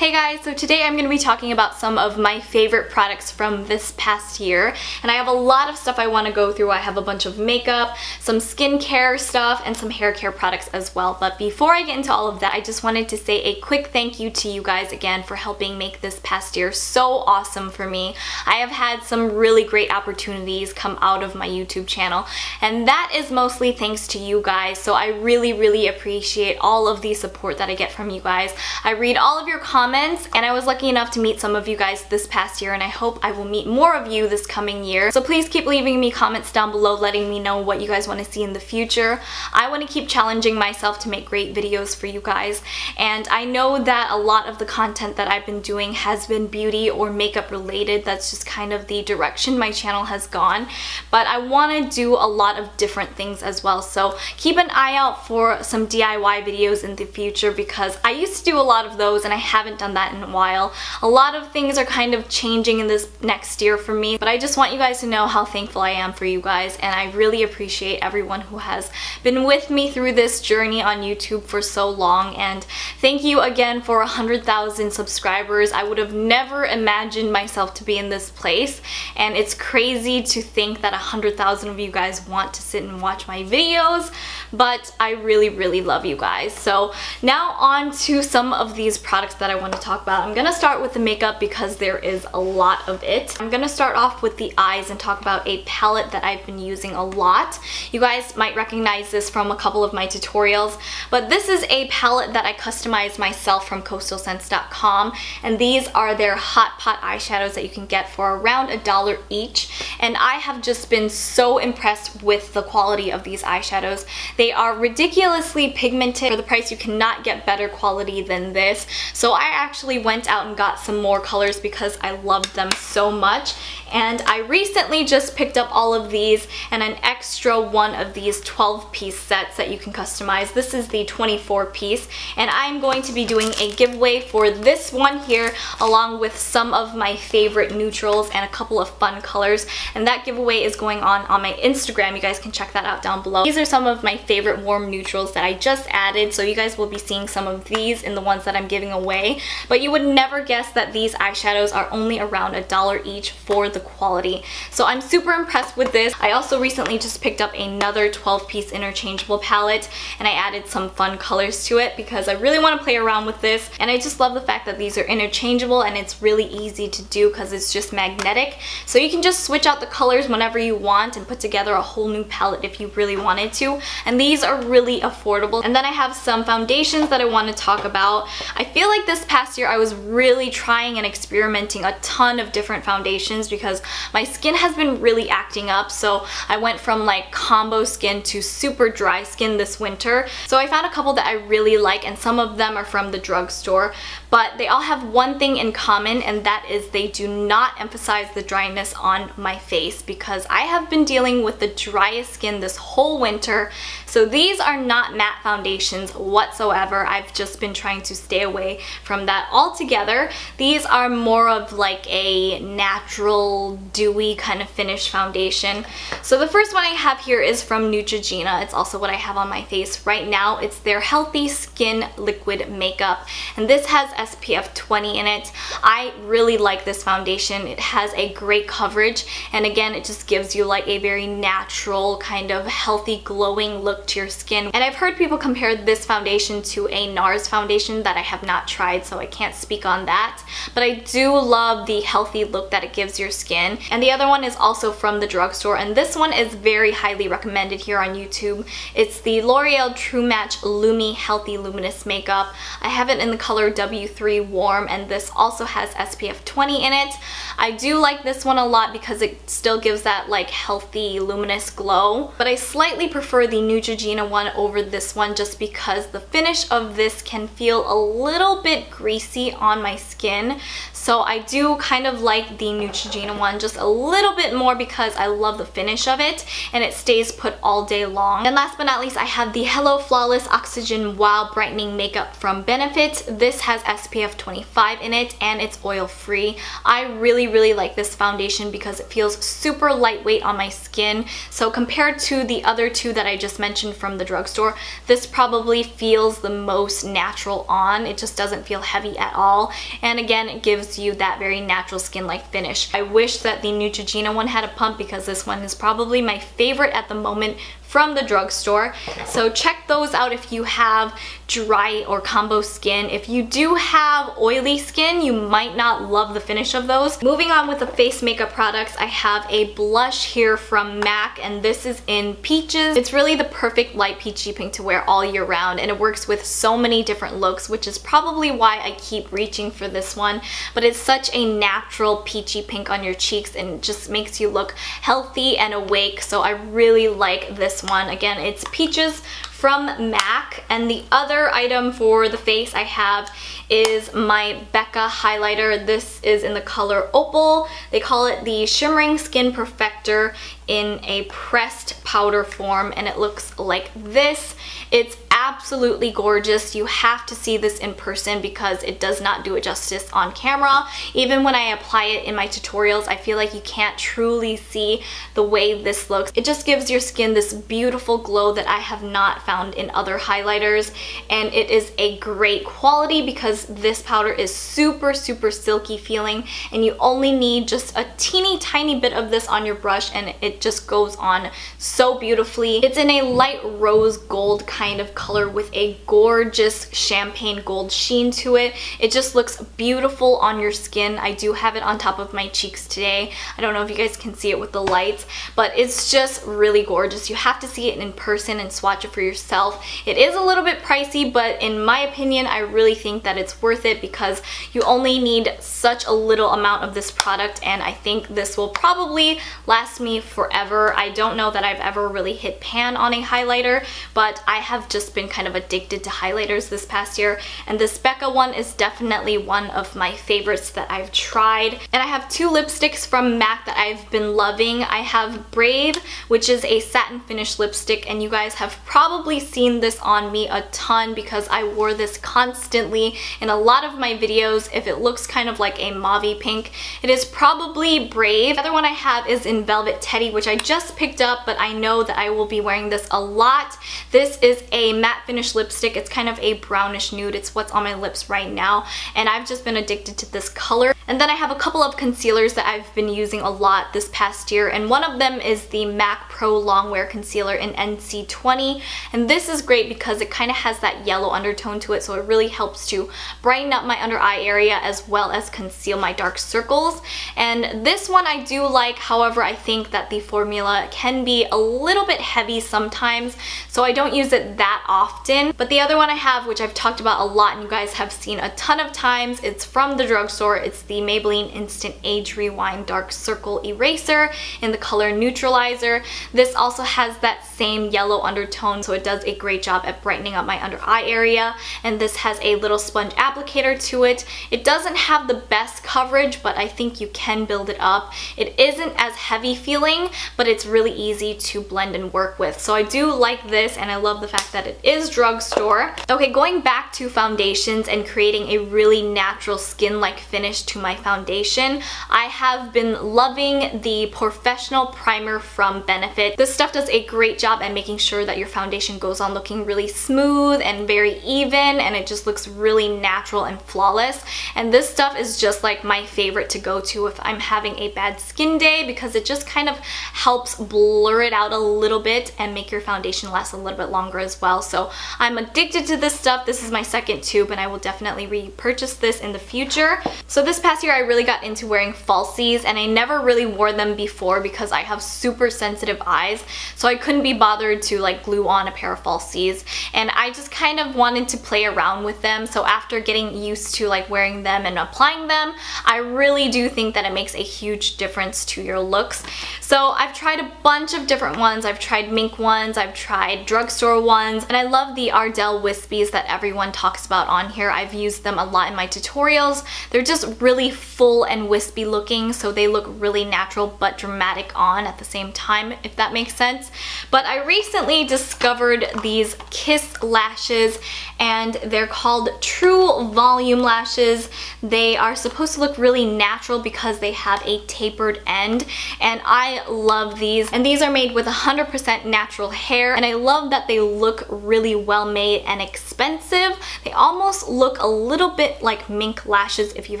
Hey guys, so today I'm going to be talking about some of my favorite products from this past year, and I have a lot of stuff I want to go through. I have a bunch of makeup, some skincare stuff, and some hair care products as well. But before I get into all of that, I just wanted to say a quick thank you to you guys again for helping make this past year so awesome for me. I have had some really great opportunities come out of my YouTube channel, and that is mostly thanks to you guys, so I really appreciate all of the support that I get from you guys. I read all of your comments, and I was lucky enough to meet some of you guys this past year, and I hope I will meet more of you this coming year. So please keep leaving me comments down below letting me know what you guys want to see in the future. I want to keep challenging myself to make great videos for you guys, and I know that a lot of the content that I've been doing has been beauty or makeup related. That's just kind of the direction my channel has gone, but I want to do a lot of different things as well. So keep an eye out for some DIY videos in the future, because I used to do a lot of those and I haven't done that in a while. A lot of things are kind of changing in this next year for me, but I just want you guys to know how thankful I am for you guys, and I really appreciate everyone who has been with me through this journey on YouTube for so long. And thank you again for 100,000 subscribers. I would have never imagined myself to be in this place, and it's crazy to think that 100,000 of you guys want to sit and watch my videos, but I really love you guys. So now on to some of these products that I want to talk about. I'm gonna start with the makeup because there is a lot of it. I'm gonna start off with the eyes and talk about a palette that I've been using a lot. You guys might recognize this from a couple of my tutorials, but this is a palette that I customized myself from coastalscents.com, and these are their hot pot eyeshadows that you can get for around $1 each, and I have just been so impressed with the quality of these eyeshadows. They are ridiculously pigmented. For the price, you cannot get better quality than this. So I actually went out and got some more colors because I loved them so much, and I recently just picked up all of these and an extra one of these 12-piece sets that you can customize. This is the 24-piece, and I'm going to be doing a giveaway for this one here along with some of my favorite neutrals and a couple of fun colors, and that giveaway is going on my Instagram. You guys can check that out down below. These are some of my favorite warm neutrals that I just added, so you guys will be seeing some of these in the ones that I'm giving away, but you would never guess that these eyeshadows are only around $1 each for the quality. So I'm super impressed with this. I also recently just picked up another 12-piece interchangeable palette, and I added some fun colors to it because I really want to play around with this, and I just love the fact that these are interchangeable and it's really easy to do because it's just magnetic. So you can just switch out the colors whenever you want and put together a whole new palette if you really wanted to, and these are really affordable. And then I have some foundations that I want to talk about. I feel like this past year I was really trying and experimenting a ton of different foundations because my skin has been really acting up. So I went from like combo skin to super dry skin this winter. So I found a couple that I really like, and some of them are from the drugstore, but they all have one thing in common, and that is they do not emphasize the dryness on my face, because I have been dealing with the driest skin this whole winter. So these are not matte foundations whatsoever. I've just been trying to stay away from that altogether. These are more of like a natural dewy kind of finish foundation. So the first one I have here is from Neutrogena. It's also what I have on my face right now. It's their Healthy Skin Liquid Makeup, and this has SPF 20 in it. I really like this foundation. It has a great coverage, and again, it just gives you like a very natural kind of healthy glowing look to your skin. And I've heard people compare this foundation to a NARS foundation that I have not tried, so I can't speak on that, but I do love the healthy look that it gives your skin. And the other one is also from the drugstore, and this one is very highly recommended here on YouTube. It's the L'Oreal True Match Lumi Healthy Luminous Makeup. I have it in the color W3 Warm, and this also has SPF 20 in it. I do like this one a lot because it still gives that like healthy luminous glow, but I slightly prefer the Neutrogena one over this one just because the finish of this can feel a little bit greasy on my skin. So I do kind of like the Neutrogena one just a little bit more because I love the finish of it and it stays put all day long. And last but not least, I have the Hello Flawless Oxygen Wow Brightening Makeup from Benefit. This has SPF 25 in it and it's oil free. I really like this foundation because it feels super lightweight on my skin. So compared to the other two that I just mentioned from the drugstore, this probably feels the most natural on. It just doesn't feel heavy at all. And again, it gives you that very natural skin-like finish. I wish that the Neutrogena one had a pump because this one is probably my favorite at the moment from the drugstore. So check those out if you have dry or combo skin. If you do have oily skin, you might not love the finish of those. Moving on with the face makeup products, I have a blush here from MAC and this is in Peaches. It's really the perfect light peachy pink to wear all year round and it works with so many different looks, which is probably why I keep reaching for this one. But it's such a natural peachy pink on your cheeks and just makes you look healthy and awake. So I really like this one. Again, it's Peaches from MAC. And the other item for the face I have is my Becca highlighter. This is in the color Opal. They call it the Shimmering Skin Perfector in a pressed powder form and it looks like this. It's absolutely gorgeous. You have to see this in person because it does not do it justice on camera. Even when I apply it in my tutorials, I feel like you can't truly see the way this looks. It just gives your skin this beautiful glow that I have not found in other highlighters, and it is a great quality because this powder is super silky feeling and you only need just a teeny tiny bit of this on your brush and it just goes on so beautifully. It's in a light rose gold kind of color with a gorgeous champagne gold sheen to it. It just looks beautiful on your skin. I do have it on top of my cheeks today. I don't know if you guys can see it with the lights, but it's just really gorgeous. You have to see it in person and swatch it for yourself. It is a little bit pricey, but in my opinion, I really think that it's worth it because you only need such a little amount of this product, and I think this will probably last me forever. I don't know that I've ever really hit pan on a highlighter, but I have just been kind of addicted to highlighters this past year, and this Becca one is definitely one of my favorites that I've tried. And I have two lipsticks from MAC that I've been loving. I have Brave, which is a satin finish lipstick, and you guys have probably seen this on me a ton because I wore this constantly in a lot of my videos. If it looks kind of like a mauve pink, it is probably Brave. The other one I have is in Velvet Teddy, which I just picked up, but I know that I will be wearing this a lot. This is a matte finish lipstick. It's kind of a brownish nude. It's what's on my lips right now, and I've just been addicted to this color. And then I have a couple of concealers that I've been using a lot this past year, and one of them is the MAC Pro Longwear Concealer in NC20, and this is great because it kind of has that yellow undertone to it, so it really helps to brighten up my under eye area as well as conceal my dark circles. And this one I do like, however, I think that the formula can be a little bit heavy sometimes, so I don't use it that often. But the other one I have, which I've talked about a lot and you guys have seen a ton of times, it's from the drugstore. It's the Maybelline Instant Age Rewind Dark Circle Eraser in the color Neutralizer. This also has that same yellow undertone, so it does a great job at brightening up my under eye area. And this has a little sponge applicator to it. It doesn't have the best coverage, but I think you can build it up. It isn't as heavy feeling, but it's really easy to blend and work with. So I do like this, and I love the fact that it is drugstore. Okay, going back to foundations and creating a really natural skin-like finish to my foundation, I have been loving the Porefessional primer from Benefit. This stuff does a great job at making sure that your foundation goes on looking really smooth and very even, and it just looks really natural and flawless. And this stuff is just like my favorite to go to if I'm having a bad skin day, because it just kind of helps blur it out a little bit and make your foundation last a little bit longer as well. So I'm addicted to this stuff. This is my second tube, and I will definitely repurchase this in the future. So this past year I really got into wearing falsies, and I never really wore them before because I have super sensitive eyes, so I couldn't be bothered to like glue on a pair of falsies, and I just kind of wanted to play around with them. So after getting used to like wearing them and applying them, I really do think that it makes a huge difference to your looks. So I've tried a bunch of different ones. I've tried mink ones, I've tried drugstore ones, and I love the Ardell Wispies that everyone talks about on here. I've used them a lot in my tutorials. They're just really really full and wispy looking, so they look really natural but dramatic on at the same time, if that makes sense. But I recently discovered these KissLashes, and they're called True Volume Lashes. They are supposed to look really natural because they have a tapered end, and I love these. And these are made with 100% natural hair, and I love that they look really well made and expensive. They almost look a little bit like mink lashes, if you've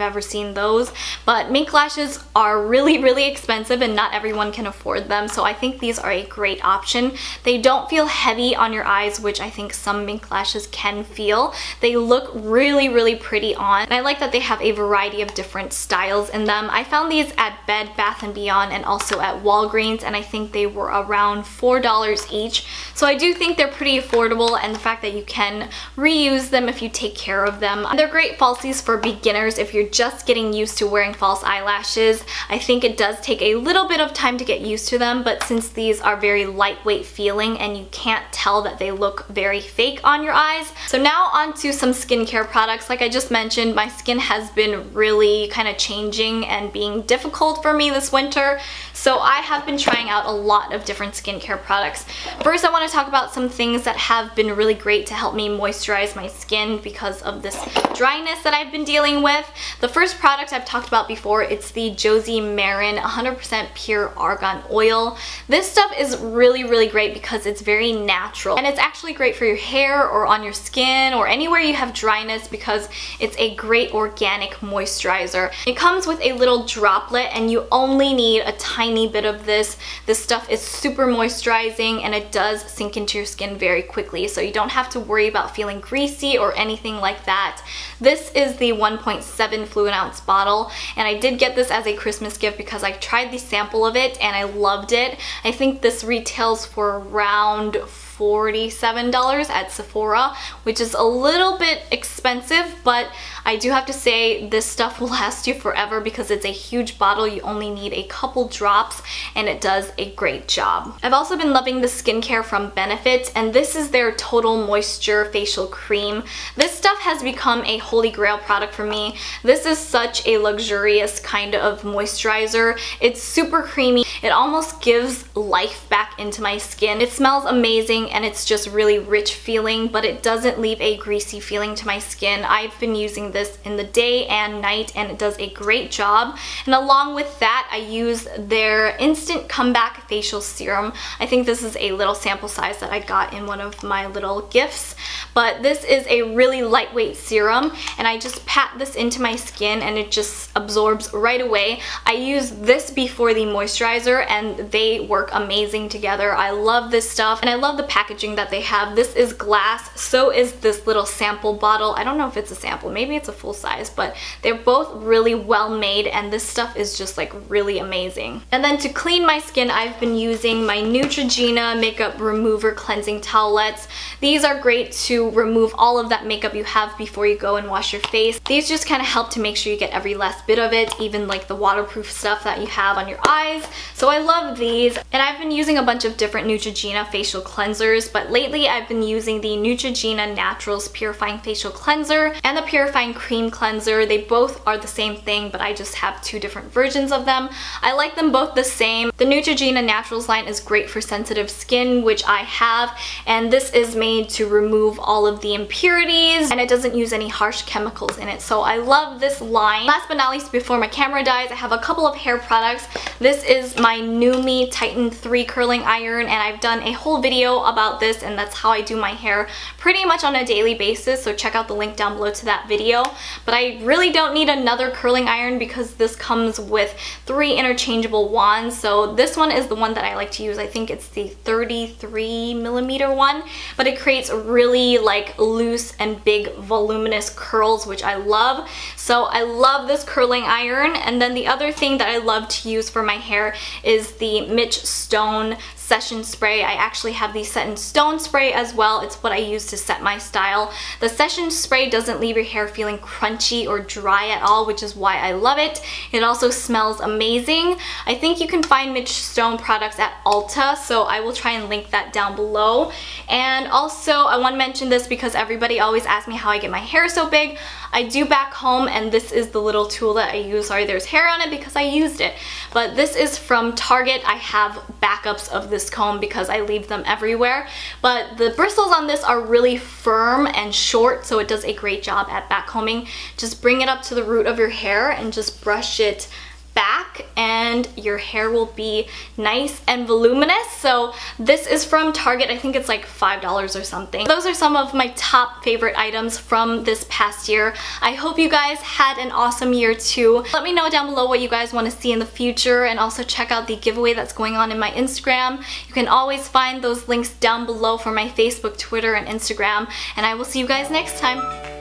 ever seen those, but mink lashes are really expensive and not everyone can afford them, so I think these are a great option. They don't feel heavy on your eyes, which I think some mink lashes can feel. They look really pretty on, and I like that they have a variety of different styles in them. I found these at Bed Bath & Beyond and also at Walgreens, and I think they were around $4 each, so I do think they're pretty affordable, and the fact that you can reuse them if you take care of them. And they're great falsies for beginners if you're just getting used to wearing false eyelashes. I think it does take a little bit of time to get used to them, but since these are very lightweight feeling and you can't tell that they look very fake on your eyes. So now on to some skincare products. Like I just mentioned, my skin has been really kind of changing and being difficult for me this winter, so I have been trying out a lot of different skincare products. First, I want to talk about some things that have been really great to help me moisturize my skin because of this dryness that I've been dealing with. The first product I've talked about before, it's the Josie Maran 100% pure argan oil. This stuff is really great because it's very natural, and it's actually great for your hair or on your skin or anywhere you have dryness because it's a great organic moisturizer. It comes with a little droplet and you only need a tiny bit of this. This stuff is super moisturizing and it does sink into your skin very quickly, so you don't have to worry about feeling greasy or anything like that. This is the 1.7 fluid ounce bottle, and I did get this as a Christmas gift because I tried the sample of it and I loved it. I think this retails for around $47 at Sephora, which is a little bit expensive, but I do have to say this stuff will last you forever because it's a huge bottle. You only need a couple drops and it does a great job. I've also been loving the skincare from Benefit, and this is their Total Moisture Facial Cream. This stuff has become a holy grail product for me. This is such a luxurious kind of moisturizer. It's super creamy. It almost gives life back into my skin. It smells amazing and it's just really rich feeling, but it doesn't leave a greasy feeling to my skin. I've been using this in the day and night and it does a great job. And along with that, I use their Instant Comeback Facial Serum. I think this is a little sample size that I got in one of my little gifts, but this is a really lightweight serum and I just pat this into my skin and it just absorbs right away. I use this before the moisturizer and they work amazing together. I love this stuff and I love the packaging that they have. This is glass, so is this little sample bottle. I don't know if it's a sample, maybe it's a full size, but they're both really well made and this stuff is just like really amazing. And then to clean my skin, I've been using my Neutrogena Makeup Remover Cleansing Towelettes. These are great to remove all of that makeup you have before you go and wash your face. These just kind of help to make sure you get every last bit of it, even like the waterproof stuff that you have on your eyes. So I love these, and I've been using a bunch of different Neutrogena facial cleansers, but lately I've been using the Neutrogena Naturals Purifying Facial Cleanser and the Purifying Cream Cleanser. They both are the same thing, but I just have two different versions of them. I like them both the same. The Neutrogena Naturals line is great for sensitive skin, which I have, and this is made to remove all of the impurities and it doesn't use any harsh chemicals in it, so I love this line. Last but not least, before my camera dies, I have a couple of hair products. This is my Lumi Titan 3 curling iron, and I've done a whole video about this, and that's how I do my hair pretty much on a daily basis, so check out the link down below to that video. But I really don't need another curling iron because this comes with 3 interchangeable wands, so this one is the one that I like to use. I think it's the 33mm one, but it creates really like loose and big voluminous curls, which I love. So I love this curling iron. And then the other thing that I love to use for my hair is the Mitch Stone Session Spray. I actually have the Set in Stone spray as well. It's what I use to set my style. The Session Spray doesn't leave your hair feeling feeling crunchy or dry at all, which is why I love it. It also smells amazing. I think you can find Mitch Stone products at Ulta, so I will try and link that down below. And also, I want to mention this because everybody always asks me how I get my hair so big. I do back home, and this is the little tool that I use. Sorry, there's hair on it because I used it. But this is from Target. I have backups of this comb because I leave them everywhere. But the bristles on this are really firm and short, so it does a great job at back combing. Just bring it up to the root of your hair and just brush it back, and your hair will be nice and voluminous. So this is from Target. I think it's like $5 or something. Those are some of my top favorite items from this past year. I hope you guys had an awesome year too. Let me know down below what you guys want to see in the future, and also check out the giveaway that's going on in my Instagram. You can always find those links down below for my Facebook, Twitter, and Instagram, and I will see you guys next time.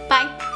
Bye!